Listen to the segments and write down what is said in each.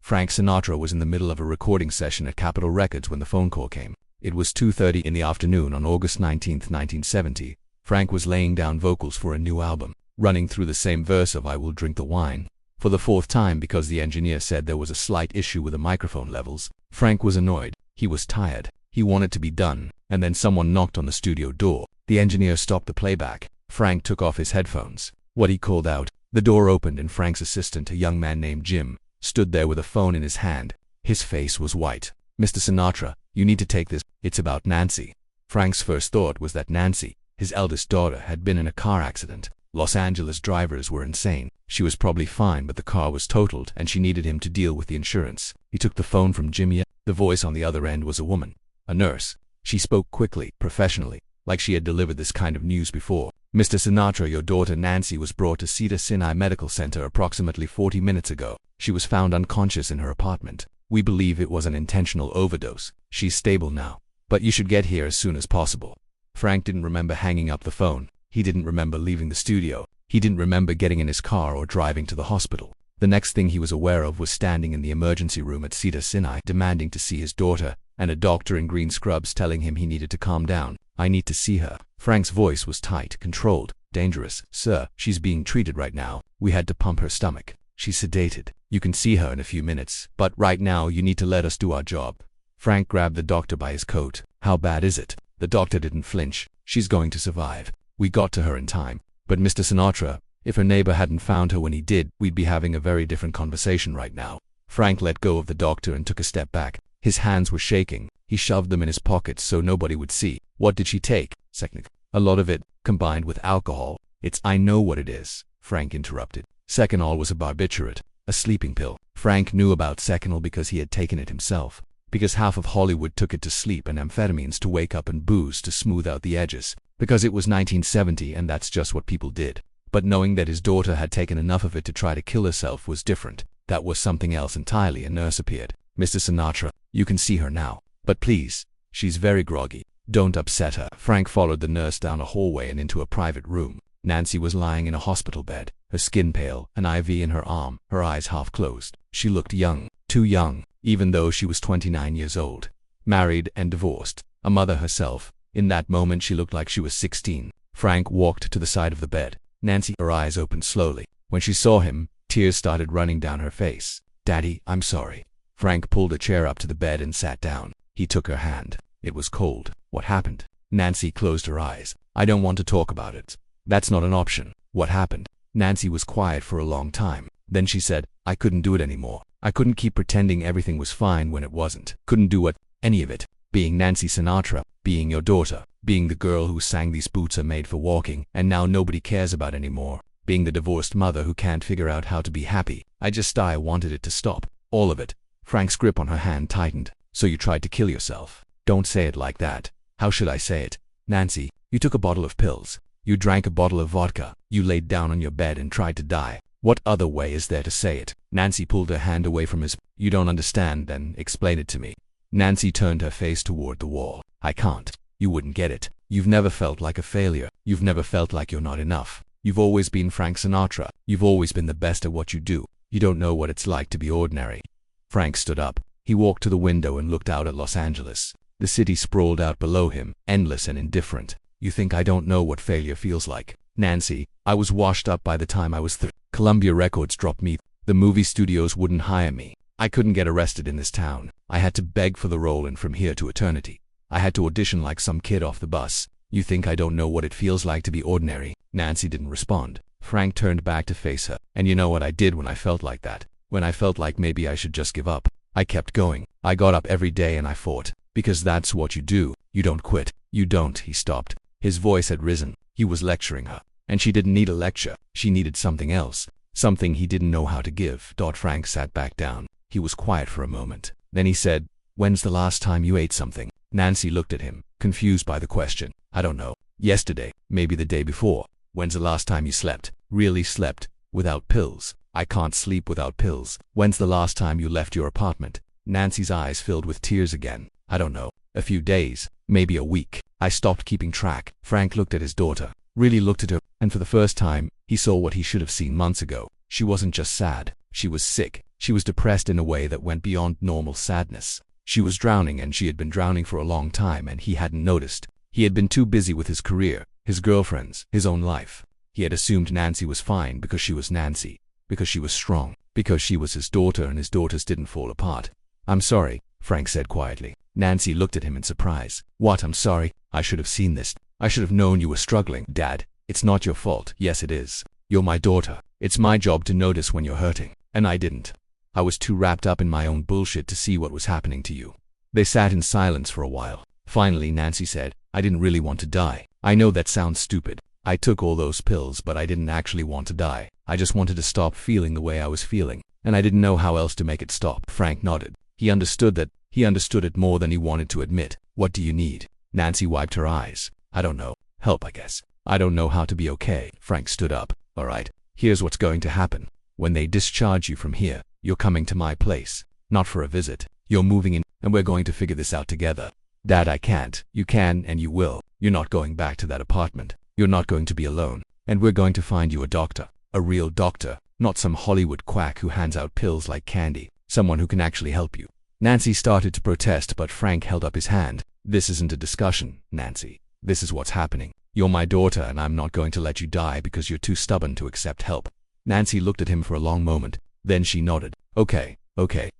Frank Sinatra was in the middle of a recording session at Capitol Records when the phone call came. It was 2:30 in the afternoon on August 19, 1970. Frank was laying down vocals for a new album, running through the same verse of I Will Drink the Wine for the fourth time because the engineer said there was a slight issue with the microphone levels. Frank was annoyed. He was tired. He wanted to be done. And then someone knocked on the studio door. The engineer stopped the playback. Frank took off his headphones. What he called out. The door opened and Frank's assistant, a young man named Jim, stood there with a phone in his hand. His face was white. Mr. Sinatra, you need to take this. It's about Nancy. Frank's first thought was that Nancy, his eldest daughter, had been in a car accident. Los Angeles drivers were insane. She was probably fine, but the car was totaled and she needed him to deal with the insurance. He took the phone from Jimmy. The voice on the other end was a woman, a nurse. She spoke quickly, professionally, like she had delivered this kind of news before. Mr. Sinatra, your daughter Nancy was brought to Cedars-Sinai Medical Center approximately 40 minutes ago. She was found unconscious in her apartment. We believe it was an intentional overdose. She's stable now, but you should get here as soon as possible. Frank didn't remember hanging up the phone. He didn't remember leaving the studio. He didn't remember getting in his car or driving to the hospital. The next thing he was aware of was standing in the emergency room at Cedars-Sinai, demanding to see his daughter, and a doctor in green scrubs telling him he needed to calm down. I need to see her. Frank's voice was tight, controlled, dangerous. Sir, she's being treated right now. We had to pump her stomach. She's sedated. You can see her in a few minutes, but right now you need to let us do our job. Frank grabbed the doctor by his coat. How bad is it? The doctor didn't flinch. She's going to survive. We got to her in time. But Mr. Sinatra, if her neighbor hadn't found her when he did, we'd be having a very different conversation right now. Frank let go of the doctor and took a step back. His hands were shaking. He shoved them in his pockets so nobody would see. What did she take? Second, a lot of it, combined with alcohol. I know what it is, Frank interrupted. Seconal was a barbiturate, a sleeping pill. Frank knew about Seconal because he had taken it himself. Because half of Hollywood took it to sleep and amphetamines to wake up and booze to smooth out the edges. Because it was 1970 and that's just what people did. But knowing that his daughter had taken enough of it to try to kill herself was different. That was something else entirely. A nurse appeared. Mr. Sinatra, you can see her now. But please, she's very groggy. Don't upset her. Frank followed the nurse down a hallway and into a private room. Nancy was lying in a hospital bed, her skin pale, an IV in her arm, her eyes half closed. She looked young, too young, even though she was 29 years old. Married and divorced, a mother herself. In that moment she looked like she was 16. Frank walked to the side of the bed. Nancy, her eyes opened slowly. When she saw him, tears started running down her face. Daddy, I'm sorry. Frank pulled a chair up to the bed and sat down. He took her hand. It was cold. What happened? Nancy closed her eyes. I don't want to talk about it. That's not an option. What happened? Nancy was quiet for a long time. Then she said, I couldn't do it anymore. I couldn't keep pretending everything was fine when it wasn't. Couldn't do any of it. Being Nancy Sinatra, being your daughter, being the girl who sang These Boots Are Made for Walking and now nobody cares about anymore, being the divorced mother who can't figure out how to be happy. I wanted it to stop. All of it. Frank's grip on her hand tightened. So you tried to kill yourself. Don't say it like that. How should I say it? Nancy, you took a bottle of pills. You drank a bottle of vodka. You laid down on your bed and tried to die. What other way is there to say it? Nancy pulled her hand away from his. You don't understand, then explain it to me. Nancy turned her face toward the wall. I can't. You wouldn't get it. You've never felt like a failure. You've never felt like you're not enough. You've always been Frank Sinatra. You've always been the best at what you do. You don't know what it's like to be ordinary. Frank stood up. He walked to the window and looked out at Los Angeles. The city sprawled out below him, endless and indifferent. You think I don't know what failure feels like? Nancy, I was washed up by the time I was Columbia Records dropped me. The movie studios wouldn't hire me. I couldn't get arrested in this town. I had to beg for the role in From Here to Eternity. I had to audition like some kid off the bus. You think I don't know what it feels like to be ordinary? Nancy didn't respond. Frank turned back to face her. And you know what I did when I felt like that? When I felt like maybe I should just give up. I kept going. I got up every day and I fought. Because that's what you do. You don't quit. You don't. He stopped. His voice had risen. He was lecturing her. And she didn't need a lecture. She needed something else. Something he didn't know how to give. Frank sat back down. He was quiet for a moment. Then he said, When's the last time you ate something? Nancy looked at him, confused by the question. I don't know. Yesterday. Maybe the day before. When's the last time you slept? Really slept? Without pills? I can't sleep without pills. When's the last time you left your apartment? Nancy's eyes filled with tears again. I don't know. A few days. Maybe a week. I stopped keeping track. Frank looked at his daughter. Really looked at her. And for the first time, he saw what he should have seen months ago. She wasn't just sad. She was sick. She was depressed in a way that went beyond normal sadness. She was drowning, and she had been drowning for a long time, and he hadn't noticed. He had been too busy with his career, his girlfriends, his own life. He had assumed Nancy was fine because she was Nancy, because she was strong, because she was his daughter and his daughters didn't fall apart. "I'm sorry," Frank said quietly. Nancy looked at him in surprise. "What? I'm sorry? I should have seen this. I should have known you were struggling." "Dad, it's not your fault." "Yes, it is. You're my daughter. It's my job to notice when you're hurting. And I didn't. I was too wrapped up in my own bullshit to see what was happening to you." They sat in silence for a while. Finally, Nancy said, "I didn't really want to die. I know that sounds stupid. I took all those pills, but I didn't actually want to die. I just wanted to stop feeling the way I was feeling, and I didn't know how else to make it stop." Frank nodded. He understood that. He understood it more than he wanted to admit. "What do you need?" Nancy wiped her eyes. "I don't know. Help, I guess. I don't know how to be okay." Frank stood up. "All right, here's what's going to happen. When they discharge you from here, you're coming to my place. Not for a visit. You're moving in, and we're going to figure this out together." "Dad, I can't." "You can, and you will. You're not going back to that apartment. You're not going to be alone. And we're going to find you a doctor. A real doctor. Not some Hollywood quack who hands out pills like candy. Someone who can actually help you." Nancy started to protest, but Frank held up his hand. "This isn't a discussion, Nancy. This is what's happening. You're my daughter, and I'm not going to let you die because you're too stubborn to accept help." Nancy looked at him for a long moment. Then she nodded. Okay.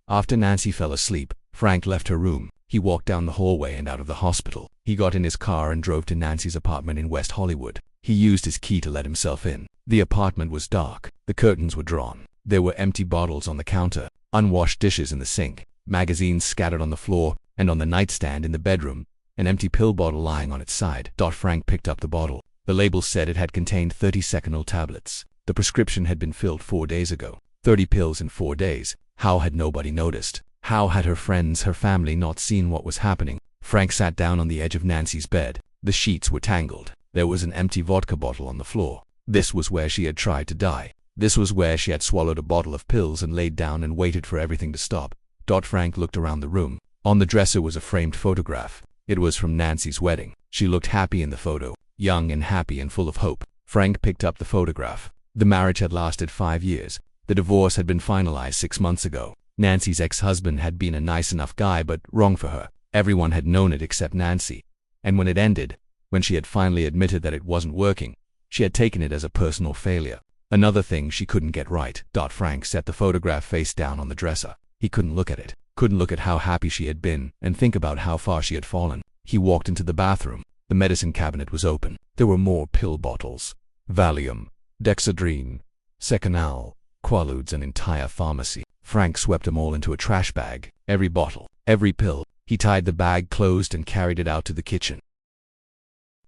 After Nancy fell asleep, Frank left her room. He walked down the hallway and out of the hospital. He got in his car and drove to Nancy's apartment in West Hollywood. He used his key to let himself in. The apartment was dark. The curtains were drawn. There were empty bottles on the counter, unwashed dishes in the sink, magazines scattered on the floor, and on the nightstand in the bedroom, an empty pill bottle lying on its side. Frank picked up the bottle. The label said it had contained 30 Seconal tablets. The prescription had been filled 4 days ago. 30 pills in 4 days. How had nobody noticed? How had her friends, her family not seen what was happening? Frank sat down on the edge of Nancy's bed. The sheets were tangled. There was an empty vodka bottle on the floor. This was where she had tried to die. This was where she had swallowed a bottle of pills and laid down and waited for everything to stop. Frank looked around the room. On the dresser was a framed photograph. It was from Nancy's wedding. She looked happy in the photo, young and happy and full of hope. Frank picked up the photograph. The marriage had lasted 5 years. The divorce had been finalized 6 months ago. Nancy's ex-husband had been a nice enough guy, but wrong for her. Everyone had known it except Nancy. And when it ended, when she had finally admitted that it wasn't working, she had taken it as a personal failure. Another thing she couldn't get right. Frank set the photograph face down on the dresser. He couldn't look at it. Couldn't look at how happy she had been and think about how far she had fallen. He walked into the bathroom. The medicine cabinet was open. There were more pill bottles. Valium, Dexedrine, Seconal, Quaaludes, an entire pharmacy. Frank swept them all into a trash bag. Every bottle, every pill. He tied the bag closed and carried it out to the kitchen.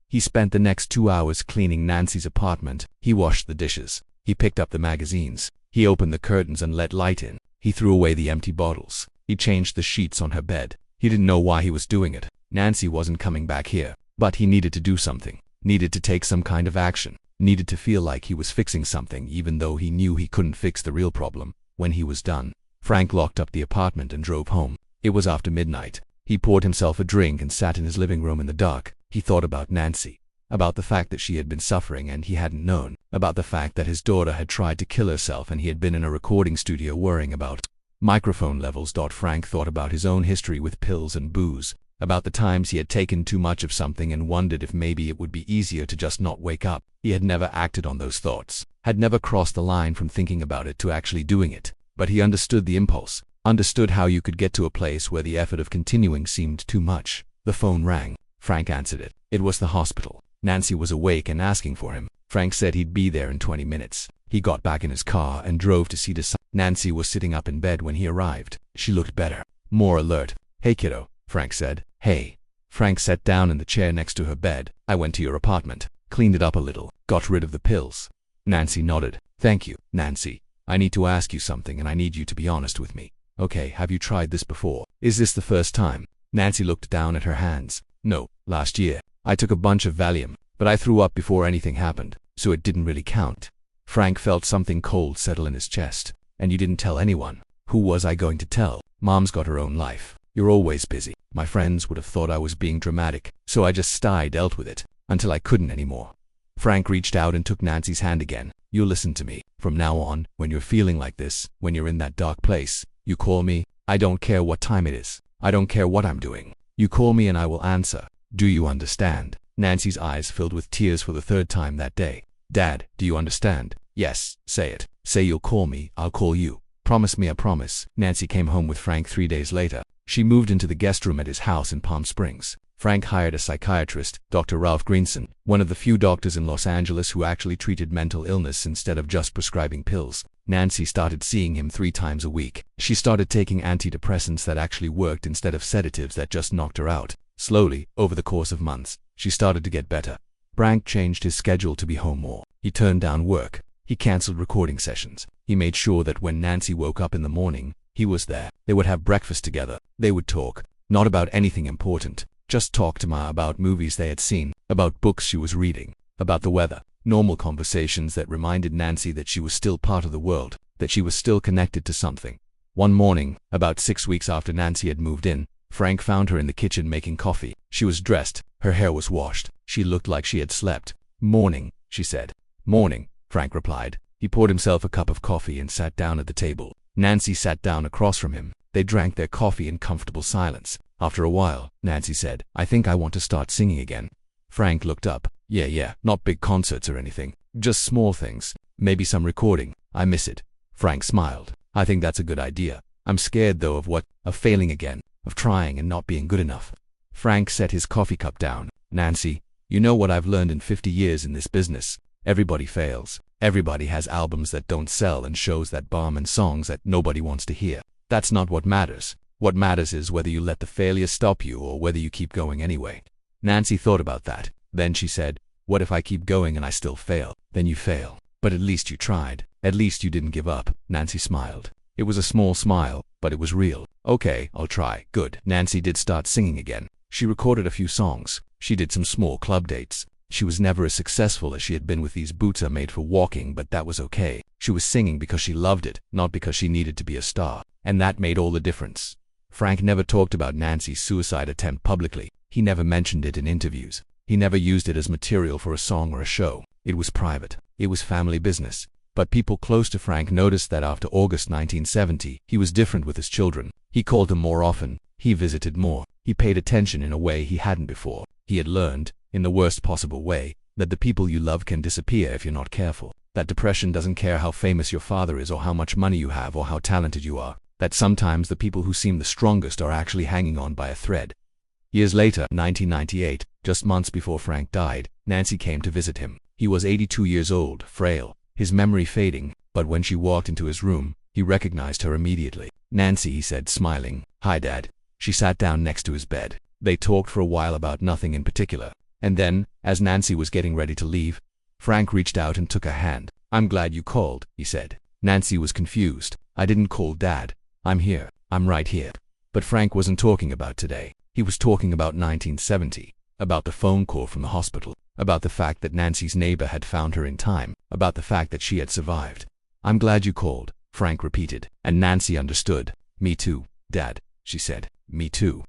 He spent the next 2 hours cleaning Nancy's apartment. He washed the dishes. He picked up the magazines. He opened the curtains and let light in. He threw away the empty bottles. He changed the sheets on her bed. He didn't know why he was doing it. Nancy wasn't coming back here. But he needed to do something. Needed to take some kind of action. Needed to feel like he was fixing something, even though he knew he couldn't fix the real problem. When he was done, Frank locked up the apartment and drove home. It was after midnight. He poured himself a drink and sat in his living room in the dark. He thought about Nancy. About the fact that she had been suffering and he hadn't known. About the fact that his daughter had tried to kill herself and he had been in a recording studio worrying about microphone levels. Frank thought about his own history with pills and booze. About the times he had taken too much of something and wondered if maybe it would be easier to just not wake up. He had never acted on those thoughts. Had never crossed the line from thinking about it to actually doing it. But he understood the impulse. Understood how you could get to a place where the effort of continuing seemed too much. The phone rang. Frank answered it. It was the hospital. Nancy was awake and asking for him. Frank said he'd be there in 20 minutes. He got back in his car and drove to see the son. Nancy was sitting up in bed when he arrived. She looked better, more alert. "Hey kiddo," Frank said. "Hey." Frank sat down in the chair next to her bed. "I went to your apartment, cleaned it up a little, got rid of the pills." Nancy nodded. "Thank you, Nancy. I need to ask you something and I need you to be honest with me. Okay, have you tried this before? Is this the first time?" Nancy looked down at her hands. "No, last year. I took a bunch of Valium, but I threw up before anything happened, so it didn't really count." Frank felt something cold settle in his chest. "And you didn't tell anyone?" "Who was I going to tell? Mom's got her own life. You're always busy. My friends would have thought I was being dramatic, so I just dealt with it, until I couldn't anymore." Frank reached out and took Nancy's hand again. You listen to me. From now on, when you're feeling like this, when you're in that dark place, you call me. I don't care what time it is. I don't care what I'm doing. You call me and I will answer. Do you understand? Nancy's eyes filled with tears for the third time that day. Dad, do you understand? Yes, say it. Say you'll call me, I'll call you. Promise me a promise. Nancy came home with Frank 3 days later. She moved into the guest room at his house in Palm Springs. Frank hired a psychiatrist, Dr. Ralph Greenson, one of the few doctors in Los Angeles who actually treated mental illness instead of just prescribing pills. Nancy started seeing him 3 times a week. She started taking antidepressants that actually worked instead of sedatives that just knocked her out. Slowly, over the course of months, she started to get better. Frank changed his schedule to be home more. He turned down work. He canceled recording sessions. He made sure that when Nancy woke up in the morning, he was there. They would have breakfast together. They would talk. Not about anything important. Just talk to Ma about movies they had seen, about books she was reading, about the weather. Normal conversations that reminded Nancy that she was still part of the world, that she was still connected to something. One morning, about 6 weeks after Nancy had moved in, Frank found her in the kitchen making coffee. She was dressed. Her hair was washed. She looked like she had slept. Morning, she said. Morning, Frank replied. He poured himself a cup of coffee and sat down at the table. Nancy sat down across from him. They drank their coffee in comfortable silence. After a while, Nancy said, I think I want to start singing again. Frank looked up. Yeah, not big concerts or anything. Just small things. Maybe some recording. I miss it. Frank smiled. I think that's a good idea. I'm scared though of what? Of failing again. Of trying and not being good enough. Frank set his coffee cup down. Nancy, you know what I've learned in 50 years in this business? Everybody fails. Everybody has albums that don't sell and shows that bomb and songs that nobody wants to hear. That's not what matters. What matters is whether you let the failure stop you or whether you keep going anyway. Nancy thought about that. Then she said, what if I keep going and I still fail? Then you fail. But at least you tried. At least you didn't give up. Nancy smiled. It was a small smile, but it was real. Okay, I'll try. Good. Nancy did start singing again. She recorded a few songs. She did some small club dates. She was never as successful as she had been with These Boots Are Made for Walking, but that was okay. She was singing because she loved it, not because she needed to be a star. And that made all the difference. Frank never talked about Nancy's suicide attempt publicly. He never mentioned it in interviews. He never used it as material for a song or a show. It was private. It was family business. But people close to Frank noticed that after August 1970, he was different with his children. He called them more often. He visited more. He paid attention in a way he hadn't before. He had learned, in the worst possible way, that the people you love can disappear if you're not careful. That depression doesn't care how famous your father is or how much money you have or how talented you are. That sometimes the people who seem the strongest are actually hanging on by a thread. Years later, 1998, just months before Frank died, Nancy came to visit him. He was 82 years old, frail, his memory fading, but when she walked into his room, he recognized her immediately. Nancy, he said, smiling. Hi, Dad. She sat down next to his bed. They talked for a while about nothing in particular. And then, as Nancy was getting ready to leave, Frank reached out and took her hand. I'm glad you called, he said. Nancy was confused. I didn't call Dad. I'm here. I'm right here. But Frank wasn't talking about today. He was talking about 1970, about the phone call from the hospital, about the fact that Nancy's neighbor had found her in time, about the fact that she had survived. I'm glad you called, Frank repeated, and Nancy understood. Me too, Dad, she said. Me too.